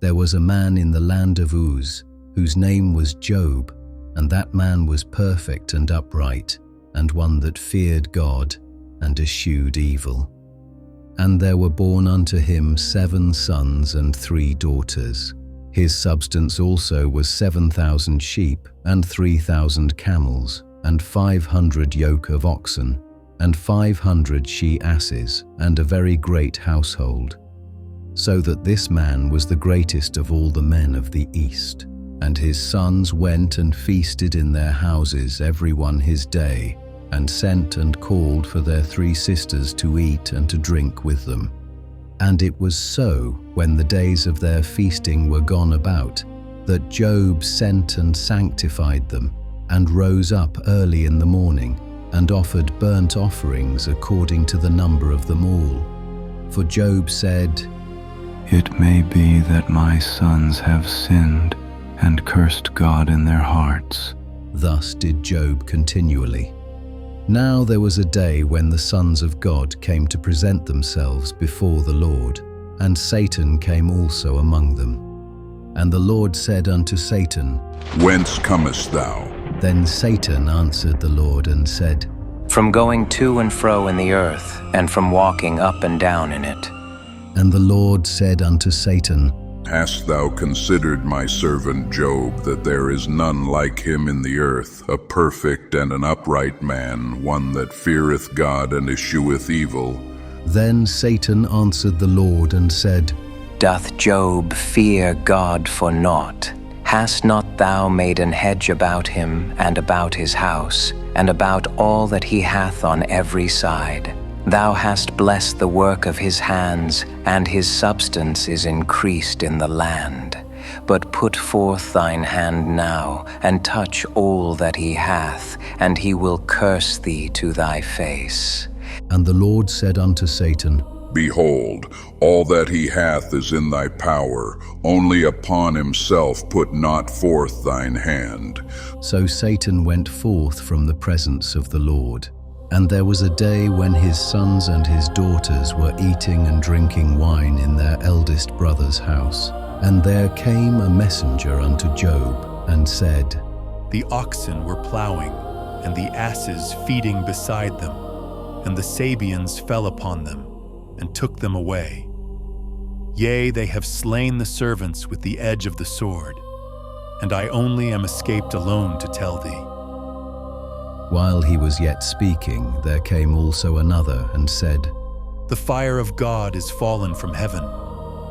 There was a man in the land of Uz, whose name was Job, and that man was perfect and upright, and one that feared God and eschewed evil. And there were born unto him 7 sons and 3 daughters. His substance also was 7,000 sheep, and 3,000 camels, and 500 yoke of oxen, and 500 she-asses, and a very great household. So that this man was the greatest of all the men of the east. And his sons went and feasted in their houses every one his day, and sent and called for their 3 sisters to eat and to drink with them. And it was so, when the days of their feasting were gone about, that Job sent and sanctified them, and rose up early in the morning, and offered burnt offerings according to the number of them all. For Job said, "It may be that my sons have sinned, and cursed God in their hearts." Thus did Job continually. Now there was a day when the sons of God came to present themselves before the Lord, and Satan came also among them. And the Lord said unto Satan, Whence comest thou? Then Satan answered the Lord and said, From going to and fro in the earth, and from walking up and down in it. And the Lord said unto Satan, Hast thou considered my servant Job, that there is none like him in the earth, a perfect and an upright man, one that feareth God and escheweth evil? Then Satan answered the Lord and said, Doth Job fear God for naught? Hast not thou made an hedge about him, and about his house, and about all that he hath on every side? Thou hast blessed the work of his hands, and his substance is increased in the land. But put forth thine hand now, and touch all that he hath, and he will curse thee to thy face. And the Lord said unto Satan, Behold, all that he hath is in thy power, only upon himself put not forth thine hand. So Satan went forth from the presence of the Lord. And there was a day when his sons and his daughters were eating and drinking wine in their eldest brother's house. And there came a messenger unto Job, and said, The oxen were plowing, and the asses feeding beside them, and the Sabeans fell upon them, and took them away. Yea, they have slain the servants with the edge of the sword, and I only am escaped alone to tell thee. While he was yet speaking, there came also another, and said, The fire of God is fallen from heaven,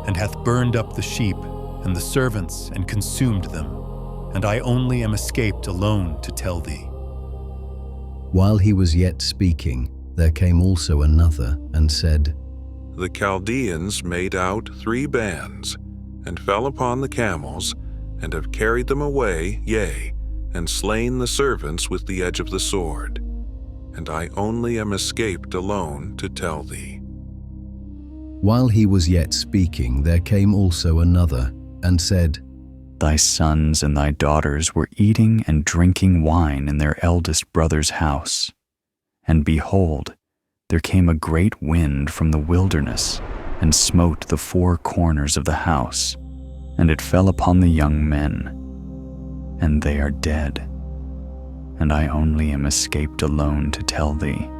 and hath burned up the sheep and the servants, and consumed them, and I only am escaped alone to tell thee. While he was yet speaking, there came also another, and said, The Chaldeans made out 3 bands, and fell upon the camels, and have carried them away, yea, and slain the servants with the edge of the sword. And I only am escaped alone to tell thee. While he was yet speaking, there came also another, and said, Thy sons and thy daughters were eating and drinking wine in their eldest brother's house. And behold, there came a great wind from the wilderness, and smote the 4 corners of the house, and it fell upon the young men, and they are dead, and I only am escaped alone to tell thee.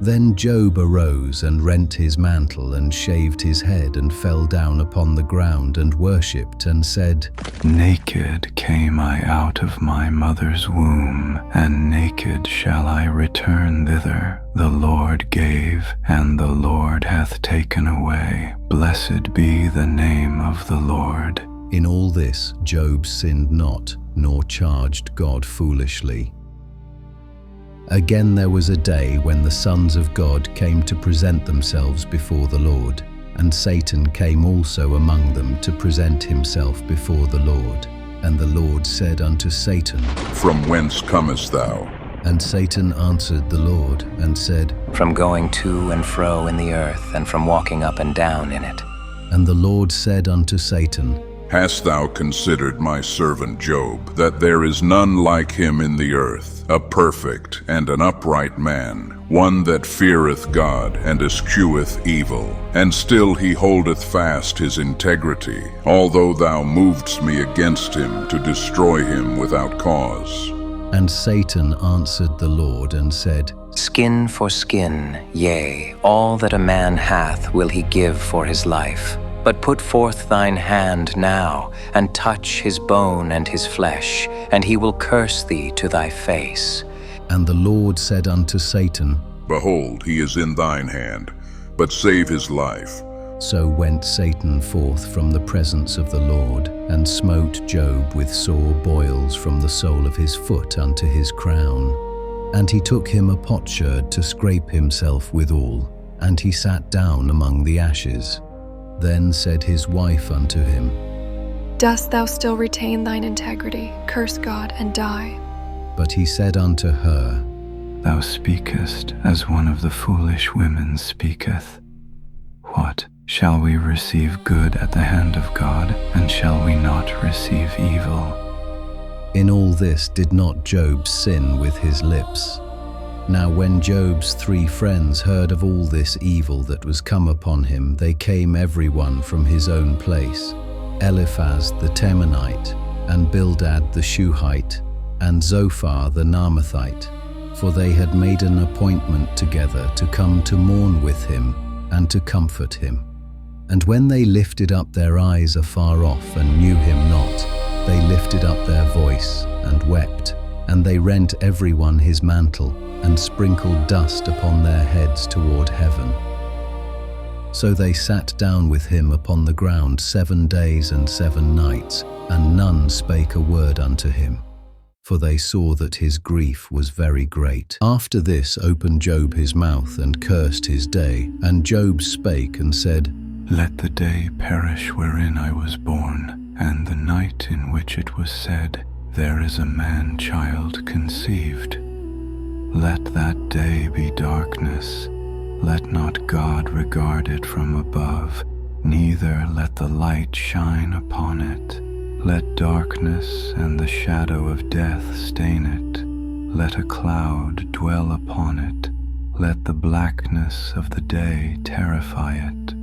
Then Job arose and rent his mantle and shaved his head and fell down upon the ground and worshipped and said, Naked came I out of my mother's womb, and naked shall I return thither. The Lord gave, and the Lord hath taken away. Blessed be the name of the Lord. In all this Job sinned not, nor charged God foolishly. Again there was a day when the sons of God came to present themselves before the Lord, and Satan came also among them to present himself before the Lord. And the Lord said unto Satan, From whence comest thou? And Satan answered the Lord, and said, From going to and fro in the earth, and from walking up and down in it. And the Lord said unto Satan, Hast thou considered my servant Job, that there is none like him in the earth, a perfect and an upright man, one that feareth God and escheweth evil, and still he holdeth fast his integrity, although thou movedst me against him to destroy him without cause. And Satan answered the Lord and said, Skin for skin, yea, all that a man hath will he give for his life. But put forth thine hand now, and touch his bone and his flesh, and he will curse thee to thy face. And the Lord said unto Satan, Behold, he is in thine hand, but save his life. So went Satan forth from the presence of the Lord, and smote Job with sore boils from the sole of his foot unto his crown. And he took him a potsherd to scrape himself withal, and he sat down among the ashes. Then said his wife unto him, Dost thou still retain thine integrity? Curse God and die. But he said unto her, Thou speakest as one of the foolish women speaketh. What, shall we receive good at the hand of God, and shall we not receive evil? In all this did not Job sin with his lips. Now when Job's 3 friends heard of all this evil that was come upon him, they came every one from his own place, Eliphaz the Temanite, and Bildad the Shuhite, and Zophar the Naamathite, for they had made an appointment together to come to mourn with him and to comfort him. And when they lifted up their eyes afar off and knew him not, they lifted up their voice and wept, and they rent every one his mantle, and sprinkled dust upon their heads toward heaven. So they sat down with him upon the ground 7 days and 7 nights, and none spake a word unto him, for they saw that his grief was very great. After this opened Job his mouth and cursed his day, and Job spake and said, Let the day perish wherein I was born, and the night in which it was said, There is a man-child conceived. Let that day be darkness. Let not God regard it from above, neither let the light shine upon it. Let darkness and the shadow of death stain it. Let a cloud dwell upon it. Let the blackness of the day terrify it.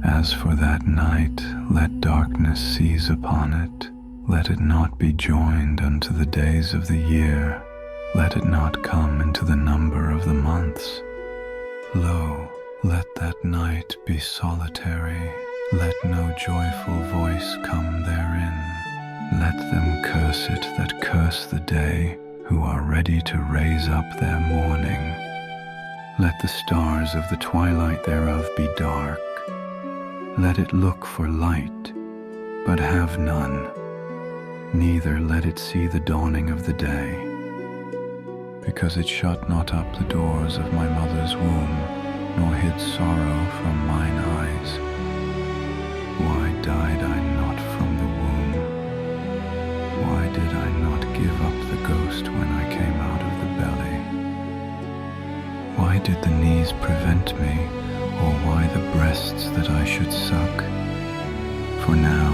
As for that night, let darkness seize upon it. Let it not be joined unto the days of the year. Let it not come into the number of the months. Lo, let that night be solitary. Let no joyful voice come therein. Let them curse it that curse the day, who are ready to raise up their mourning. Let the stars of the twilight thereof be dark. Let it look for light, but have none. Neither let it see the dawning of the day. Because it shut not up the doors of my mother's womb, nor hid sorrow from mine eyes. Why died I not from the womb? Why did I not give up the ghost when I came out of the belly? Why did the knees prevent me, or why the breasts that I should suck? For now,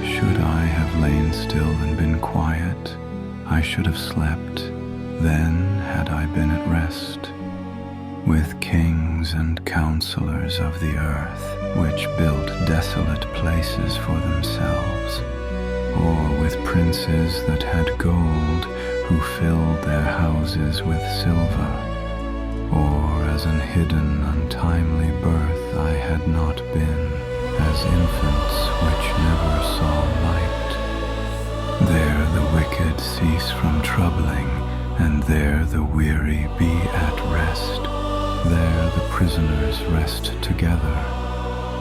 should I have lain still and been quiet, I should have slept. Then had I been at rest, with kings and counselors of the earth, which built desolate places for themselves, or with princes that had gold, who filled their houses with silver, or as an hidden untimely birth I had not been, as infants which never saw light. There the wicked cease from troubling, and there the weary be at rest. There the prisoners rest together.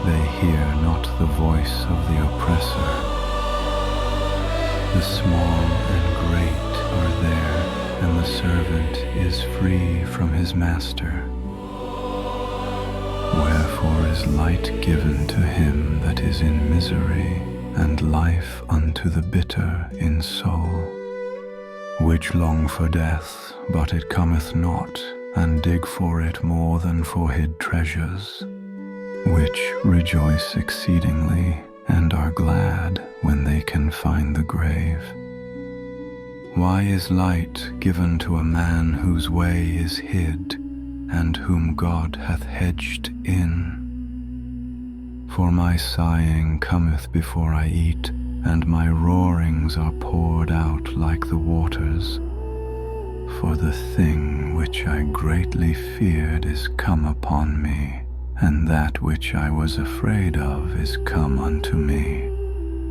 They hear not the voice of the oppressor. The small and great are there, and the servant is free from his master. Wherefore is light given to him that is in misery, and life unto the bitter in soul, which long for death, but it cometh not, and dig for it more than for hid treasures, which rejoice exceedingly, and are glad when they can find the grave. Why is light given to a man whose way is hid, and whom God hath hedged in? For my sighing cometh before I eat, and my roarings are poured out like the waters. For the thing which I greatly feared is come upon me, and that which I was afraid of is come unto me.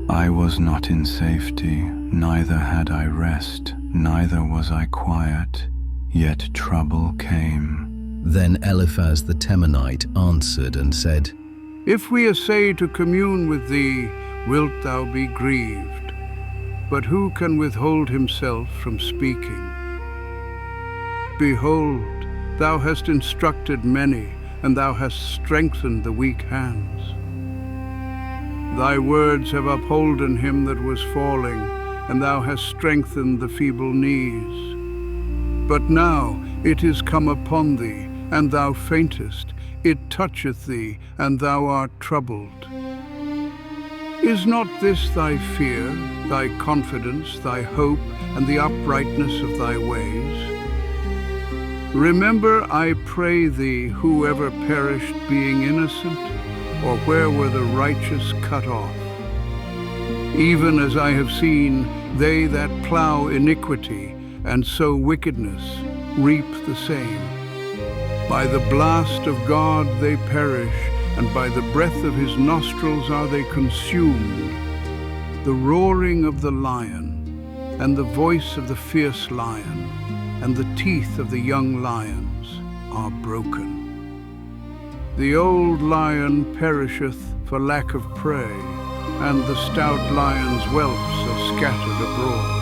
I was not in safety, neither had I rest, neither was I quiet, yet trouble came. Then Eliphaz the Temanite answered and said, If we essay to commune with thee, wilt thou be grieved? But who can withhold himself from speaking? Behold, thou hast instructed many, and thou hast strengthened the weak hands. Thy words have upholden him that was falling, and thou hast strengthened the feeble knees. But now it is come upon thee, and thou faintest. It toucheth thee, and thou art troubled. Is not this thy fear, thy confidence, thy hope, and the uprightness of thy ways? Remember, I pray thee, whoever perished being innocent, or where were the righteous cut off? Even as I have seen, they that plow iniquity and sow wickedness reap the same. By the blast of God they perish, and by the breath of his nostrils are they consumed. The roaring of the lion, and the voice of the fierce lion, and the teeth of the young lions are broken. The old lion perisheth for lack of prey, and the stout lion's whelps are scattered abroad.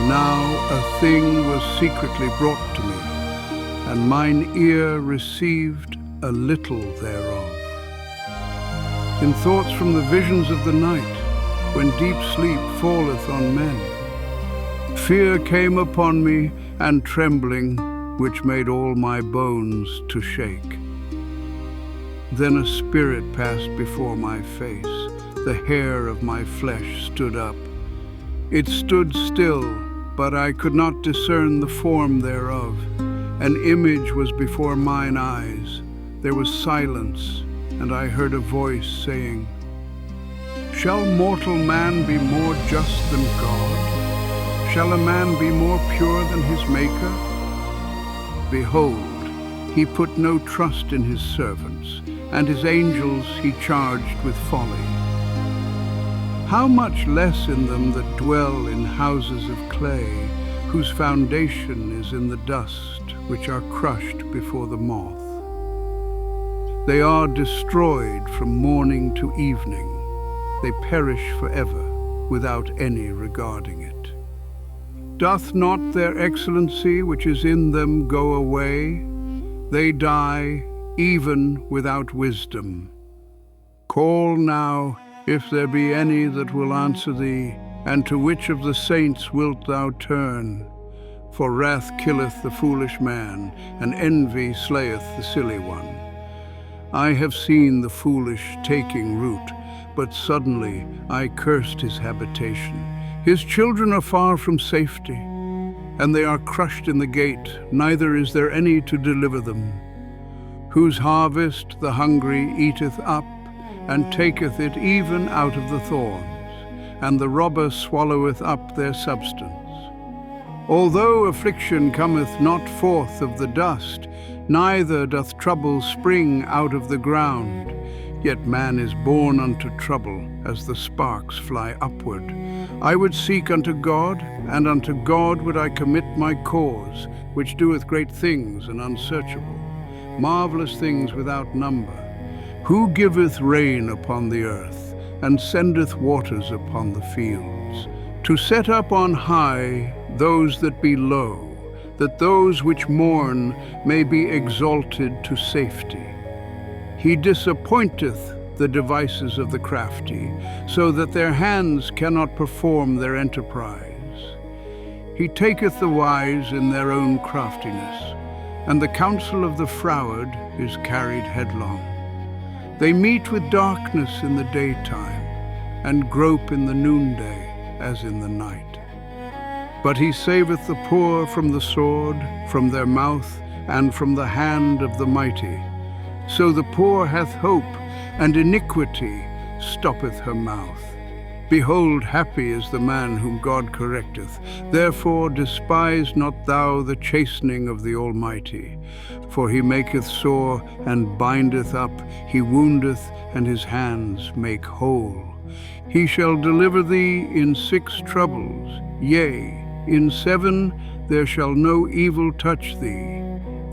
Now a thing was secretly brought to me, and mine ear received a little thereof. In thoughts from the visions of the night, when deep sleep falleth on men, fear came upon me, and trembling, which made all my bones to shake. Then a spirit passed before my face, the hair of my flesh stood up. It stood still, but I could not discern the form thereof. An image was before mine eyes. There was silence, and I heard a voice saying, Shall mortal man be more just than God? Shall a man be more pure than his Maker? Behold, he put no trust in his servants, and his angels he charged with folly. How much less in them that dwell in houses of clay, whose foundation is in the dust, which are crushed before the moth. They are destroyed from morning to evening. They perish forever, without any regarding it. Doth not their excellency which is in them go away? They die even without wisdom. Call now, if there be any that will answer thee, and to which of the saints wilt thou turn? For wrath killeth the foolish man, and envy slayeth the silly one. I have seen the foolish taking root, but suddenly I cursed his habitation. His children are far from safety, and they are crushed in the gate, neither is there any to deliver them. Whose harvest the hungry eateth up, and taketh it even out of the thorns, and the robber swalloweth up their substance. Although affliction cometh not forth of the dust, neither doth trouble spring out of the ground, yet man is born unto trouble, as the sparks fly upward. I would seek unto God, and unto God would I commit my cause, which doeth great things and unsearchable, marvelous things without number. Who giveth rain upon the earth, and sendeth waters upon the fields, to set up on high those that be low, that those which mourn may be exalted to safety. He disappointeth the devices of the crafty, so that their hands cannot perform their enterprise. He taketh the wise in their own craftiness, and the counsel of the froward is carried headlong. They meet with darkness in the daytime, and grope in the noonday as in the night. But he saveth the poor from the sword, from their mouth, and from the hand of the mighty. So the poor hath hope, and iniquity stoppeth her mouth. Behold, happy is the man whom God correcteth. Therefore despise not thou the chastening of the Almighty. For he maketh sore and bindeth up, he woundeth, and his hands make whole. He shall deliver thee in 6 troubles, yea, in 7 there shall no evil touch thee.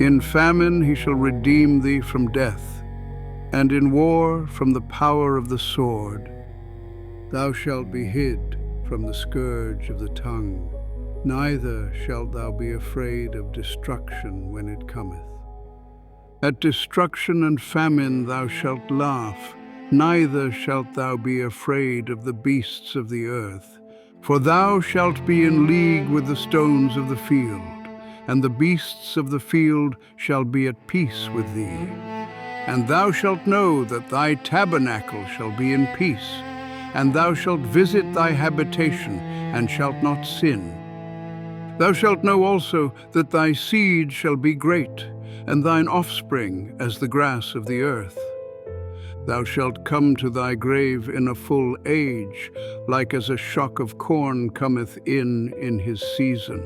In famine he shall redeem thee from death, and in war from the power of the sword. Thou shalt be hid from the scourge of the tongue, neither shalt thou be afraid of destruction when it cometh. At destruction and famine thou shalt laugh, neither shalt thou be afraid of the beasts of the earth. For thou shalt be in league with the stones of the field, and the beasts of the field shall be at peace with thee. And thou shalt know that thy tabernacle shall be in peace, and thou shalt visit thy habitation, and shalt not sin. Thou shalt know also that thy seed shall be great, and thine offspring as the grass of the earth. Thou shalt come to thy grave in a full age, like as a shock of corn cometh in his season.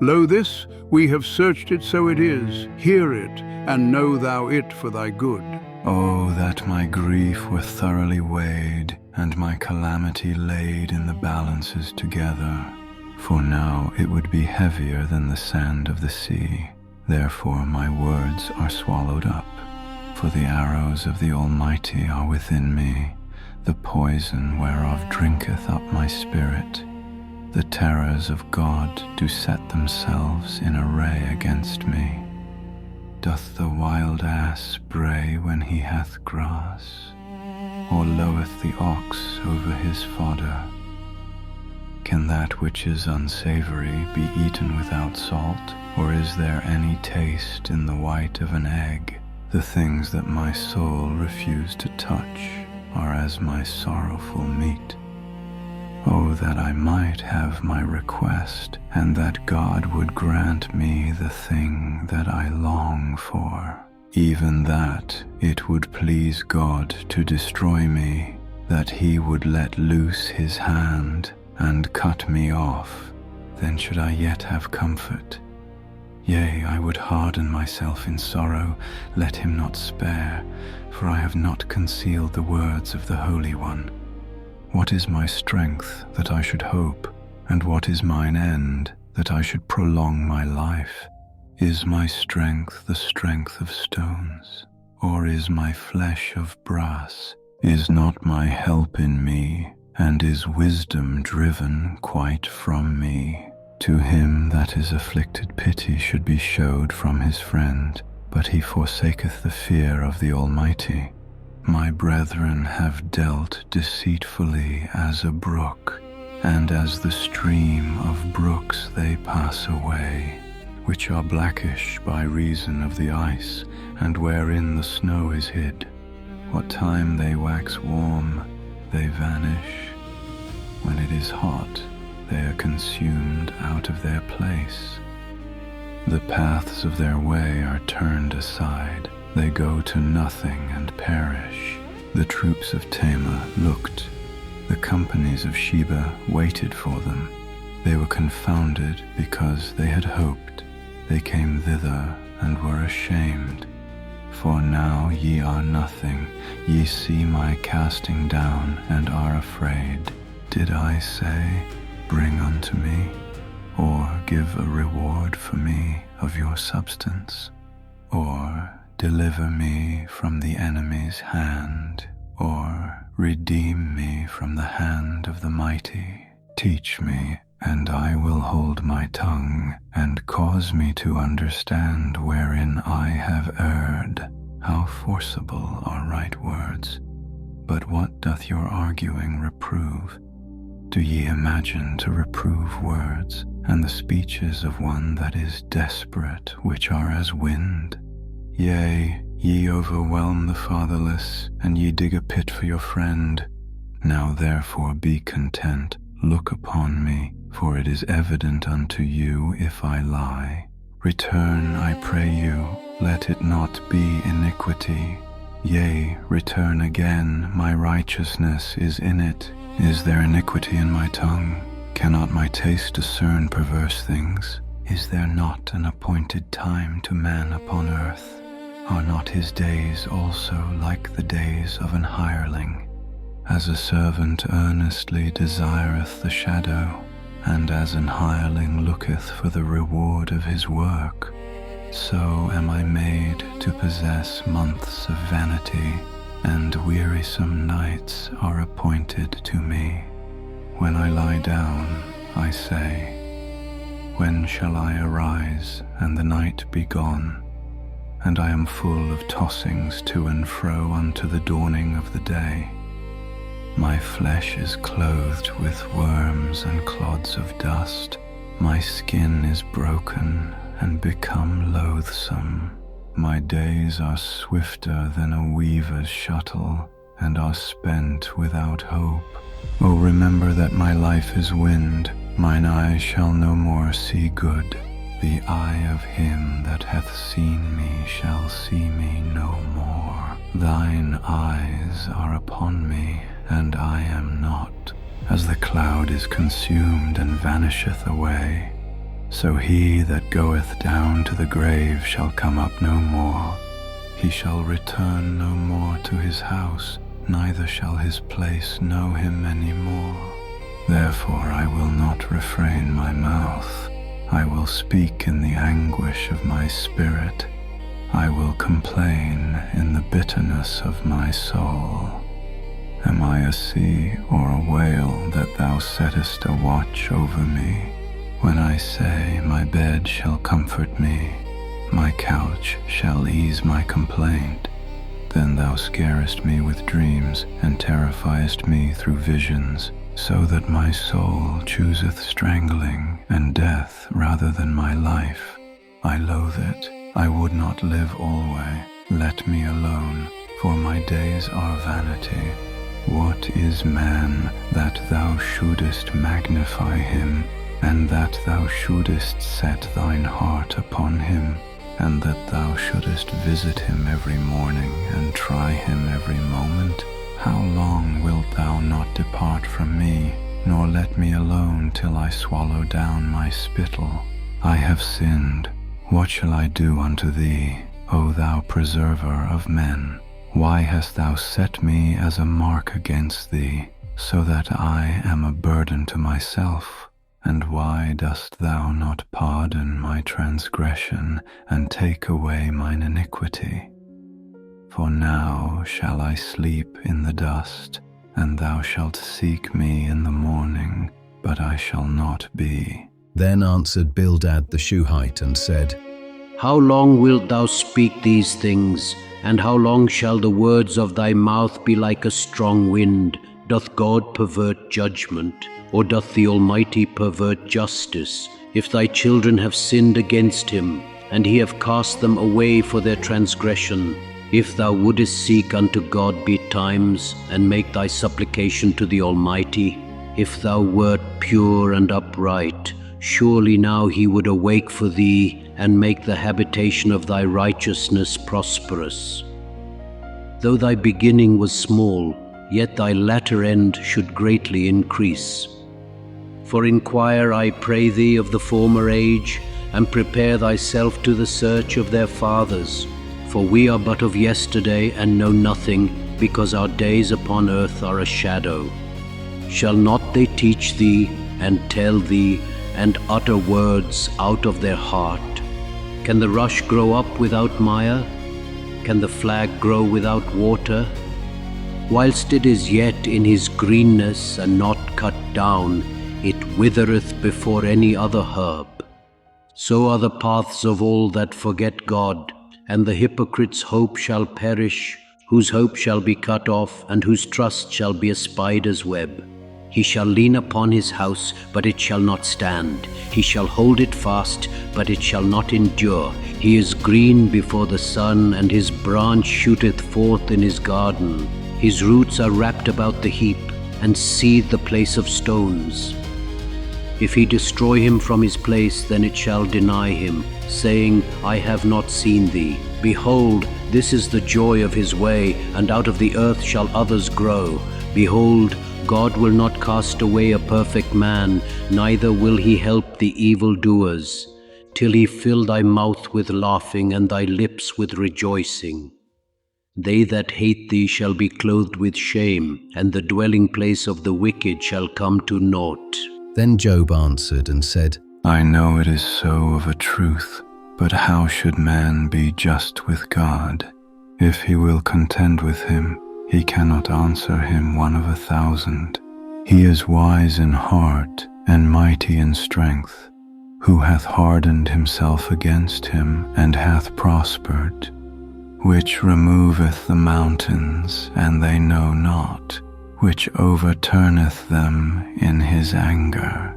Lo, this we have searched it, so it is. Hear it, and know thou it for thy good. Oh, that my grief were thoroughly weighed, and my calamity laid in the balances together. For now it would be heavier than the sand of the sea. Therefore my words are swallowed up. For the arrows of the Almighty are within me, the poison whereof drinketh up my spirit. The terrors of God do set themselves in array against me. Doth the wild ass bray when he hath grass, or loweth the ox over his fodder? Can that which is unsavory be eaten without salt, or is there any taste in the white of an egg? The things that my soul refused to touch are as my sorrowful meat. Oh, that I might have my request, and that God would grant me the thing that I long for. Even that it would please God to destroy me, that he would let loose his hand and cut me off, then should I yet have comfort. Yea, I would harden myself in sorrow, let him not spare, for I have not concealed the words of the Holy One. What is my strength that I should hope, and what is mine end that I should prolong my life? Is my strength the strength of stones, or is my flesh of brass? Is not my help in me, and is wisdom driven quite from me? To him that is afflicted pity should be showed from his friend, but he forsaketh the fear of the Almighty. My brethren have dealt deceitfully as a brook, and as the stream of brooks they pass away, which are blackish by reason of the ice, and wherein the snow is hid. What time they wax warm, they vanish. When it is hot, they are consumed out of their place. The paths of their way are turned aside. They go to nothing and perish. The troops of Tamar looked. The companies of Sheba waited for them. They were confounded because they had hoped. They came thither and were ashamed. For now ye are nothing. Ye see my casting down and are afraid. Did I say, bring unto me, or give a reward for me of your substance, or deliver me from the enemy's hand, or redeem me from the hand of the mighty? Teach me, and I will hold my tongue, and cause me to understand wherein I have erred. How forcible are right words! But what doth your arguing reprove? Do ye imagine to reprove words, and the speeches of one that is desperate, which are as wind? Yea, Ye overwhelm the fatherless, and ye dig a pit for your friend. Now therefore be content, look upon me, for it is evident unto you if I lie. Return, I pray you, let it not be iniquity. Yea, return again, my righteousness is in it. Is there iniquity in my tongue? Cannot my taste discern perverse things? Is there not an appointed time to man upon earth? Are not his days also like the days of an hireling? As a servant earnestly desireth the shadow, and as an hireling looketh for the reward of his work, so am I made to possess months of vanity, and wearisome nights are appointed to me. When I lie down, I say, when shall I arise, and the night be gone? And I am full of tossings to and fro unto the dawning of the day. My flesh is clothed with worms and clods of dust. My skin is broken and become loathsome. My days are swifter than a weaver's shuttle, and are spent without hope. O remember that my life is wind, mine eyes shall no more see good. The eye of him that hath seen me shall see me no more. Thine eyes are upon me, and I am not. As the cloud is consumed and vanisheth away, so he that goeth down to the grave shall come up no more. He shall return no more to his house, neither shall his place know him any more. Therefore I will not refrain my mouth. I will speak in the anguish of my spirit. I will complain in the bitterness of my soul. Am I a sea or a whale that thou settest a watch over me? When I say, my bed shall comfort me, my couch shall ease my complaint, then thou scarest me with dreams, and terrifiest me through visions, so that my soul chooseth strangling and death rather than my life. I loathe it, I would not live alway. Let me alone, for my days are vanity. What is man that thou shouldest magnify him, and that thou shouldest set thine heart upon him, and that thou shouldest visit him every morning, and try him every moment? How long wilt thou not depart from me, nor let me alone till I swallow down my spittle? I have sinned. What shall I do unto thee, O thou preserver of men? Why hast thou set me as a mark against thee, so that I am a burden to myself? And why dost thou not pardon my transgression, and take away mine iniquity? For now shall I sleep in the dust, and thou shalt seek me in the morning, but I shall not be. Then answered Bildad the Shuhite and said, How long wilt thou speak these things, and how long shall the words of thy mouth be like a strong wind? Doth God pervert judgment, or doth the Almighty pervert justice? If thy children have sinned against him, and he have cast them away for their transgression, if thou wouldest seek unto God betimes, and make thy supplication to the Almighty, if thou wert pure and upright, surely now he would awake for thee, and make the habitation of thy righteousness prosperous. Though thy beginning was small, yet thy latter end should greatly increase. For inquire, I pray thee, of the former age, and prepare thyself to the search of their fathers. For we are but of yesterday, and know nothing, because our days upon earth are a shadow. Shall not they teach thee, and tell thee, and utter words out of their heart? Can the rush grow up without mire? Can the flag grow without water? Whilst it is yet in his greenness, and not cut down, it withereth before any other herb. So are the paths of all that forget God, and the hypocrite's hope shall perish, whose hope shall be cut off, and whose trust shall be a spider's web. He shall lean upon his house, but it shall not stand. He shall hold it fast, but it shall not endure. He is green before the sun, and his branch shooteth forth in his garden. His roots are wrapped about the heap, and seethe the place of stones. If he destroy him from his place, then it shall deny him, saying, I have not seen thee. Behold, this is the joy of his way, and out of the earth shall others grow. Behold, God will not cast away a perfect man, neither will he help the evildoers, till he fill thy mouth with laughing and thy lips with rejoicing. They that hate thee shall be clothed with shame, and the dwelling place of the wicked shall come to naught. Then Job answered and said, I know it is so of a truth, but how should man be just with God? If he will contend with him, he cannot answer him 1 of 1,000. He is wise in heart and mighty in strength. Who hath hardened himself against him, and hath prospered? Which removeth the mountains, and they know not, which overturneth them in his anger,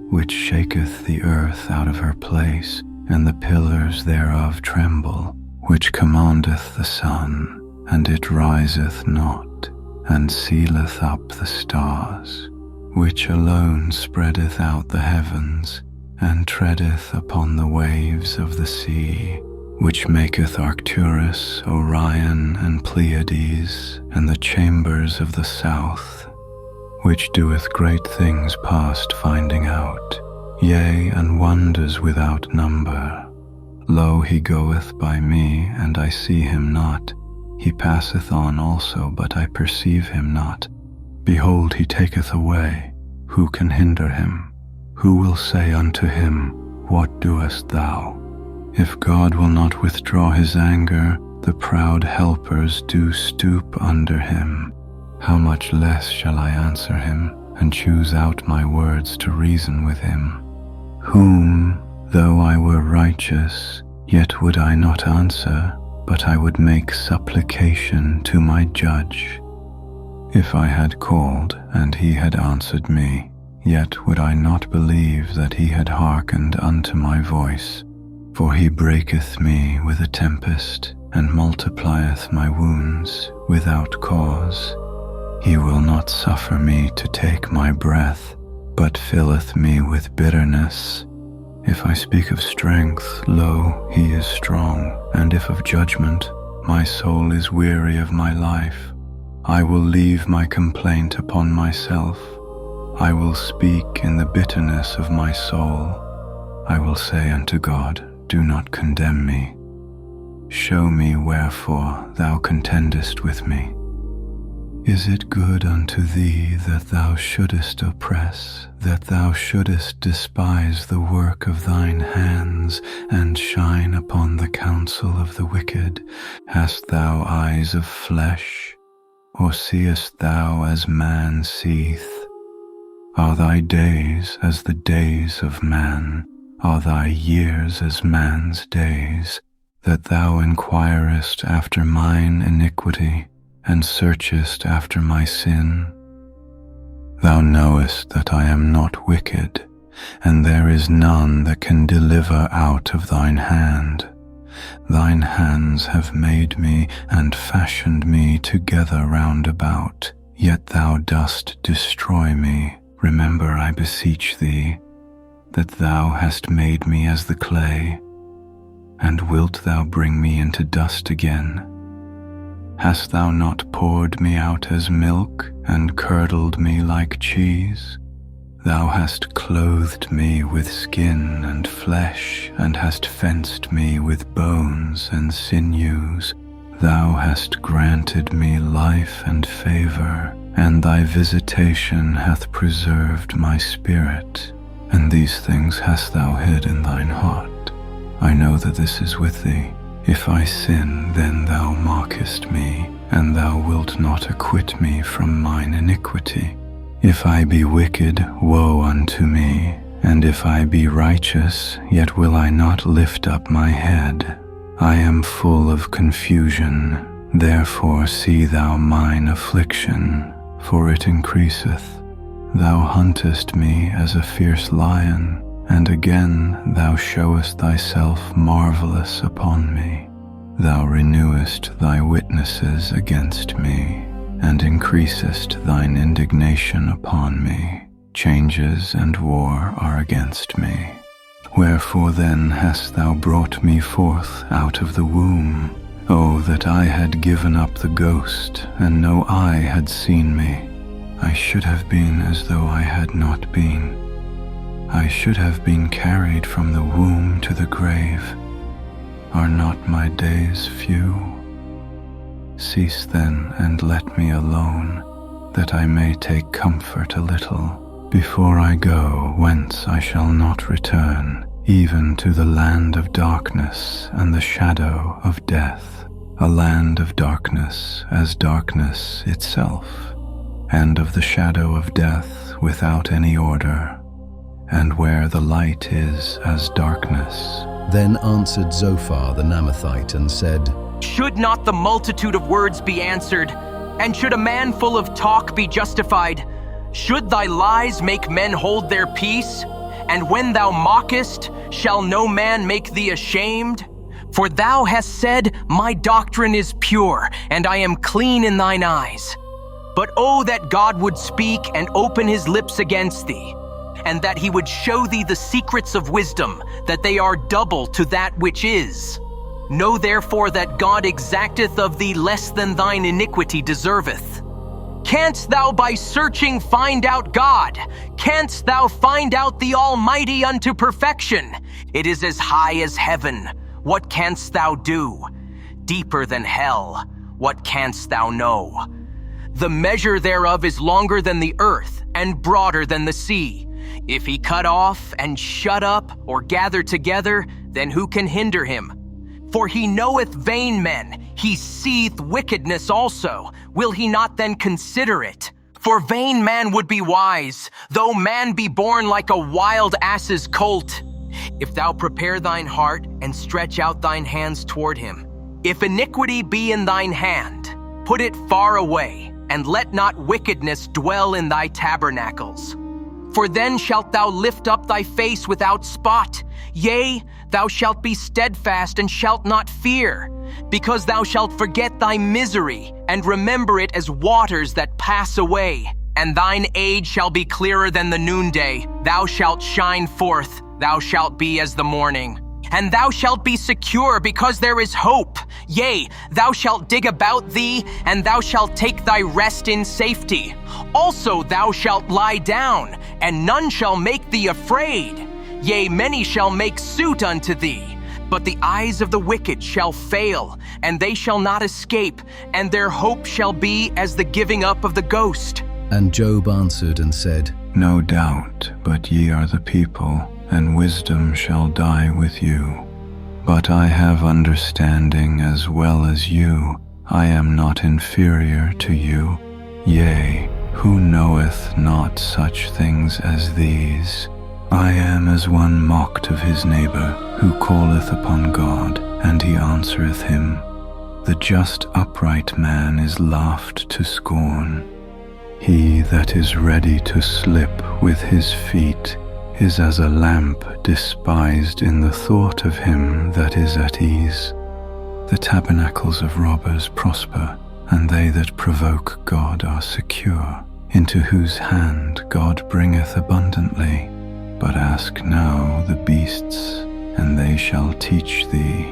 which shaketh the earth out of her place, and the pillars thereof tremble, which commandeth the sun, and it riseth not, and sealeth up the stars, which alone spreadeth out the heavens, and treadeth upon the waves of the sea, which maketh Arcturus, Orion, and Pleiades, and the chambers of the south, which doeth great things past finding out, yea, and wonders without number. Lo, he goeth by me, and I see him not. He passeth on also, but I perceive him not. Behold, he taketh away. Who can hinder him? Who will say unto him, What doest thou? If God will not withdraw his anger, the proud helpers do stoop under him. How much less shall I answer him, and choose out my words to reason with him? Whom, though I were righteous, yet would I not answer, but I would make supplication to my judge. If I had called, and he had answered me, yet would I not believe that he had hearkened unto my voice. For he breaketh me with a tempest, and multiplieth my wounds without cause. He will not suffer me to take my breath, but filleth me with bitterness. If I speak of strength, lo, he is strong, and if of judgment, my soul is weary of my life. I will leave my complaint upon myself. I will speak in the bitterness of my soul. I will say unto God, Do not condemn me. Show me wherefore thou contendest with me. Is it good unto thee that thou shouldest oppress, that thou shouldest despise the work of thine hands, and shine upon the counsel of the wicked? Hast thou eyes of flesh, or seest thou as man seeth? Are thy days as the days of man? Are thy years as man's days, that thou inquirest after mine iniquity, and searchest after my sin? Thou knowest that I am not wicked, and there is none that can deliver out of thine hand. Thine hands have made me, and fashioned me together round about, yet thou dost destroy me. Remember, I beseech thee, that thou hast made me as the clay, and wilt thou bring me into dust again? Hast thou not poured me out as milk, and curdled me like cheese? Thou hast clothed me with skin and flesh, and hast fenced me with bones and sinews. Thou hast granted me life and favor, and thy visitation hath preserved my spirit. And these things hast thou hid in thine heart. I know that this is with thee. If I sin, then thou mockest me, and thou wilt not acquit me from mine iniquity. If I be wicked, woe unto me, and if I be righteous, yet will I not lift up my head. I am full of confusion, therefore see thou mine affliction, for it increaseth. Thou huntest me as a fierce lion, and again thou showest thyself marvelous upon me. Thou renewest thy witnesses against me, and increasest thine indignation upon me. Changes and war are against me. Wherefore then hast thou brought me forth out of the womb? Oh, that I had given up the ghost, and no eye had seen me. I should have been as though I had not been. I should have been carried from the womb to the grave. Are not my days few? Cease then, and let me alone, that I may take comfort a little, before I go whence I shall not return, even to the land of darkness and the shadow of death, a land of darkness as darkness itself, and of the shadow of death without any order, and where the light is as darkness. Then answered Zophar the Naamathite and said, Should not the multitude of words be answered, and should a man full of talk be justified? Should thy lies make men hold their peace? And when thou mockest, shall no man make thee ashamed? For thou hast said, My doctrine is pure, and I am clean in thine eyes. But oh, that God would speak and open his lips against thee, and that he would show thee the secrets of wisdom, that they are double to that which is. Know therefore that God exacteth of thee less than thine iniquity deserveth. Canst thou by searching find out God? Canst thou find out the Almighty unto perfection? It is as high as heaven. What canst thou do? Deeper than hell. What canst thou know? The measure thereof is longer than the earth, and broader than the sea. If he cut off and shut up or gather together, then who can hinder him? For he knoweth vain men, he seeth wickedness also. Will he not then consider it? For vain man would be wise, though man be born like a wild ass's colt. If thou prepare thine heart and stretch out thine hands toward him, if iniquity be in thine hand, put it far away, and let not wickedness dwell in thy tabernacles. For then shalt thou lift up thy face without spot. Yea, thou shalt be steadfast and shalt not fear, because thou shalt forget thy misery and remember it as waters that pass away. And thine age shall be clearer than the noonday. Thou shalt shine forth, thou shalt be as the morning. And thou shalt be secure, because there is hope. Yea, thou shalt dig about thee, and thou shalt take thy rest in safety. Also thou shalt lie down, and none shall make thee afraid. Yea, many shall make suit unto thee. But the eyes of the wicked shall fail, and they shall not escape, and their hope shall be as the giving up of the ghost. And Job answered and said, No doubt, but ye are the people, and wisdom shall die with you. But I have understanding as well as you. I am not inferior to you. Yea, who knoweth not such things as these? I am as one mocked of his neighbor, who calleth upon God, and he answereth him. The just upright man is laughed to scorn. He that is ready to slip with his feet is as a lamp despised in the thought of him that is at ease. The tabernacles of robbers prosper, and they that provoke God are secure, into whose hand God bringeth abundantly. But ask now the beasts, and they shall teach thee,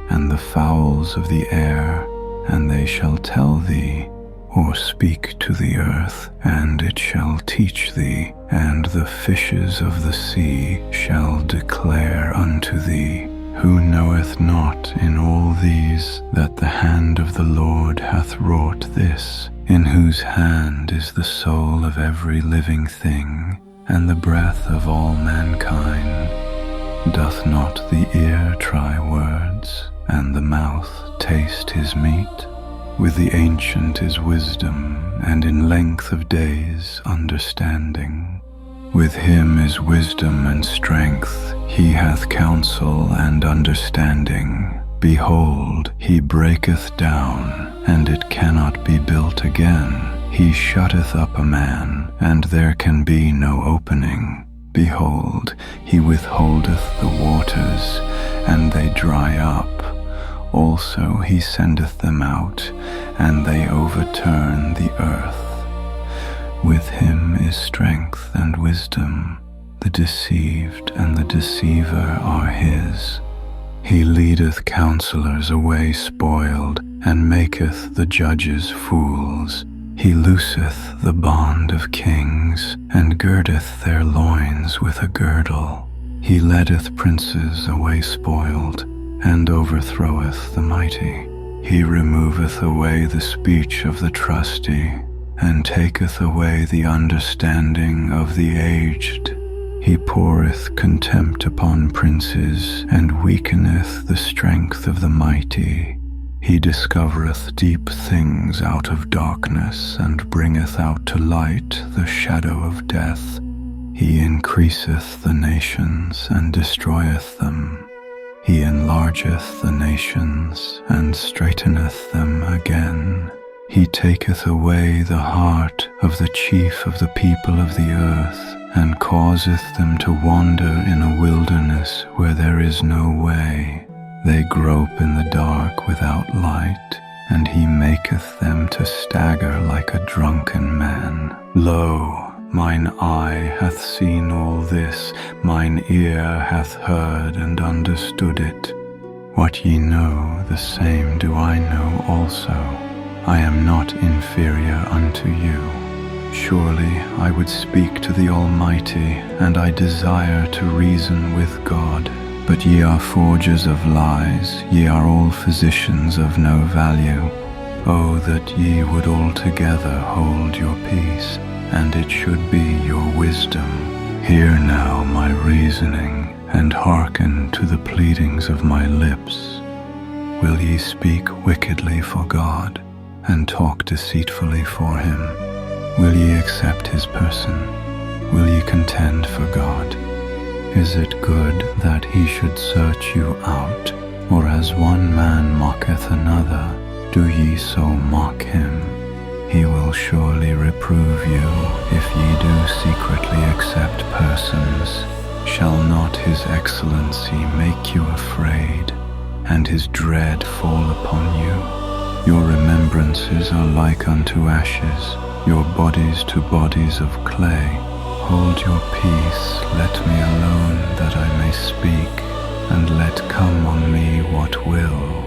and the fowls of the air, and they shall tell thee, or speak to the earth, and it shall teach thee, and the fishes of the sea shall declare unto thee. Who knoweth not in all these that the hand of the Lord hath wrought this, in whose hand is the soul of every living thing, and the breath of all mankind? Doth not the ear try words, and the mouth taste his meat? With the ancient is wisdom, and in length of days understanding. With him is wisdom and strength, he hath counsel and understanding. Behold, he breaketh down, and it cannot be built again. He shutteth up a man, and there can be no opening. Behold, he withholdeth the waters, and they dry up. Also he sendeth them out, and they overturn the earth. With him is strength and wisdom. The deceived and the deceiver are his. He leadeth counselors away spoiled, and maketh the judges fools. He looseth the bond of kings, and girdeth their loins with a girdle. He leadeth princes away spoiled, and overthroweth the mighty. He removeth away the speech of the trusty, and taketh away the understanding of the aged. He poureth contempt upon princes, and weakeneth the strength of the mighty. He discovereth deep things out of darkness, and bringeth out to light the shadow of death. He increaseth the nations, and destroyeth them. He enlargeth the nations, and straiteneth them again. He taketh away the heart of the chief of the people of the earth, and causeth them to wander in a wilderness where there is no way. They grope in the dark without light, and he maketh them to stagger like a drunken man. Lo, mine eye hath seen all this, mine ear hath heard and understood it. What ye know, the same do I know also. I am not inferior unto you. Surely I would speak to the Almighty, and I desire to reason with God. But ye are forgers of lies, ye are all physicians of no value. Oh, that ye would altogether hold your peace, and it should be your wisdom. Hear now my reasoning, and hearken to the pleadings of my lips. Will ye speak wickedly for God, and talk deceitfully for him? Will ye accept his person? Will ye contend for God? Is it good that he should search you out? Or as one man mocketh another, do ye so mock him? He will surely reprove you if ye do secretly accept persons. Shall not his excellency make you afraid, and his dread fall upon you? Your remembrances are like unto ashes, your bodies to bodies of clay. Hold your peace, let me alone that I may speak, and let come on me what will.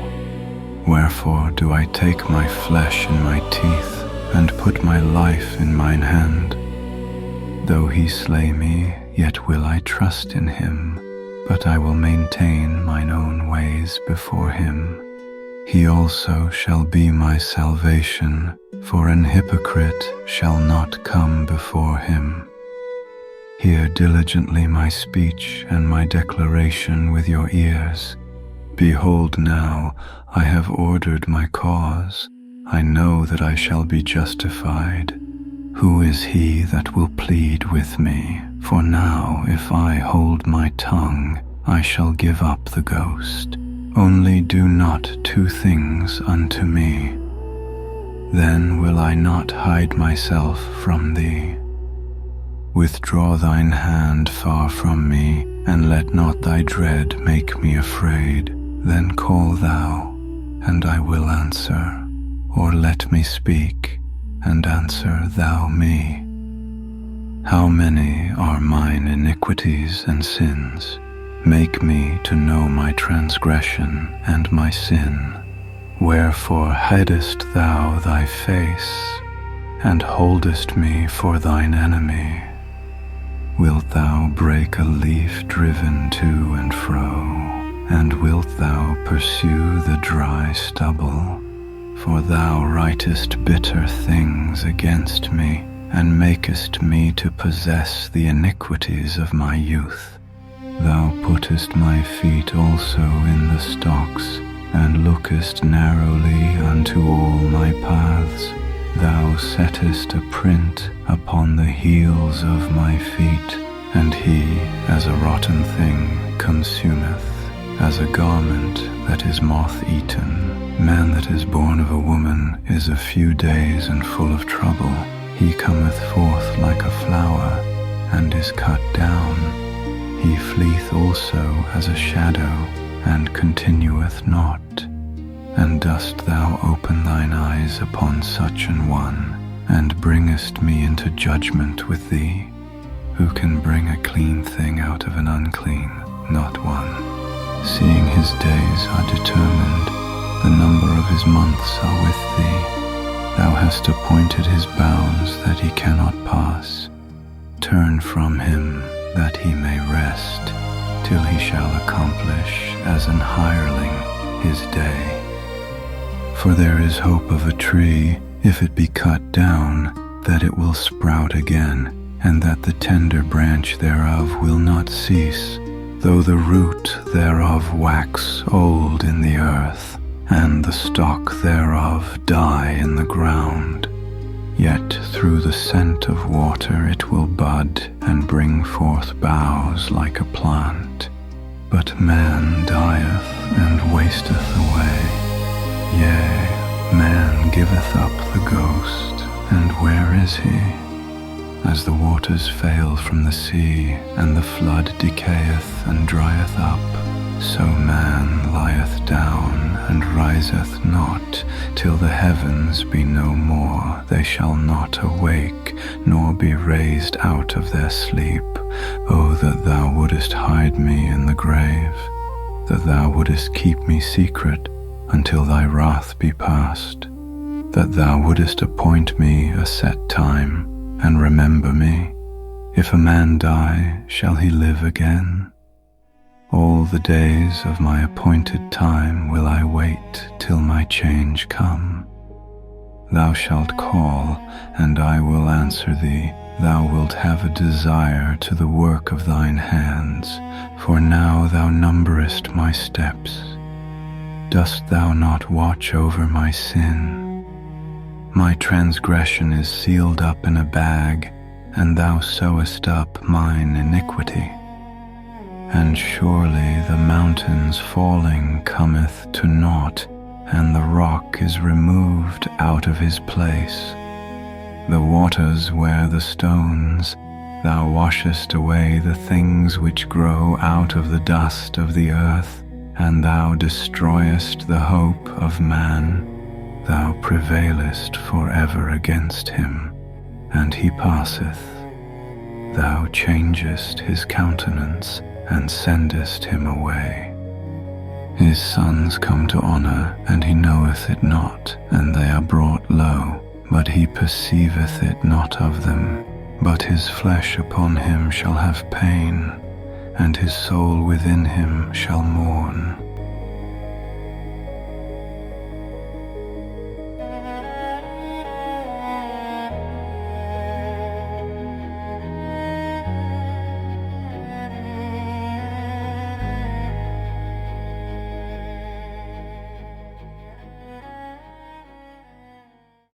Wherefore do I take my flesh in my teeth, and put my life in mine hand? Though he slay me, yet will I trust in him, but I will maintain mine own ways before him. He also shall be my salvation, for an hypocrite shall not come before him. Hear diligently my speech and my declaration with your ears. Behold now, I have ordered my cause. I know that I shall be justified. Who is he that will plead with me? For now, if I hold my tongue, I shall give up the ghost. Only do not two things unto me. Then will I not hide myself from thee. Withdraw thine hand far from me, and let not thy dread make me afraid. Then call thou, and I will answer, or let me speak, and answer thou me. How many are mine iniquities and sins? Make me to know my transgression and my sin. Wherefore hidest thou thy face, and holdest me for thine enemy? Wilt thou break a leaf driven to and fro, and wilt thou pursue the dry stubble? For thou writest bitter things against me, and makest me to possess the iniquities of my youth. Thou puttest my feet also in the stocks, and lookest narrowly unto all my paths. Thou settest a print upon the heels of my feet, and he, as a rotten thing, consumeth, as a garment that is moth-eaten. Man that is born of a woman is a few days and full of trouble. He cometh forth like a flower, and is cut down. He fleeth also as a shadow, and continueth not. And dost thou open thine eyes upon such an one, and bringest me into judgment with thee? Who can bring a clean thing out of an unclean? Not one. Seeing his days are determined, the number of his months are with thee. Thou hast appointed his bounds that he cannot pass. Turn from him that he may rest, till he shall accomplish as an hireling his day. For there is hope of a tree, if it be cut down, that it will sprout again, and that the tender branch thereof will not cease, though the root thereof wax old in the earth, and the stalk thereof die in the ground. Yet through the scent of water it will bud, and bring forth boughs like a plant. But man dieth and wasteth away. Yea, man giveth up the ghost, and where is he? As the waters fail from the sea, and the flood decayeth and drieth up, so man lieth down and riseth not, till the heavens be no more. They shall not awake, nor be raised out of their sleep. O that thou wouldest hide me in the grave, that thou wouldest keep me secret until thy wrath be past, that thou wouldest appoint me a set time, and remember me. If a man die, shall he live again? All the days of my appointed time will I wait till my change come. Thou shalt call, and I will answer thee. Thou wilt have a desire to the work of thine hands, for now thou numberest my steps. Dost thou not watch over my sin? My transgression is sealed up in a bag, and thou sewest up mine iniquity. And surely the mountains falling cometh to naught, and the rock is removed out of his place. The waters wear the stones, thou washest away the things which grow out of the dust of the earth, and thou destroyest the hope of man. Thou prevailest forever against him, and he passeth. Thou changest his countenance, and sendest him away. His sons come to honor, and he knoweth it not, and they are brought low, but he perceiveth it not of them. But his flesh upon him shall have pain, and his soul within him shall mourn.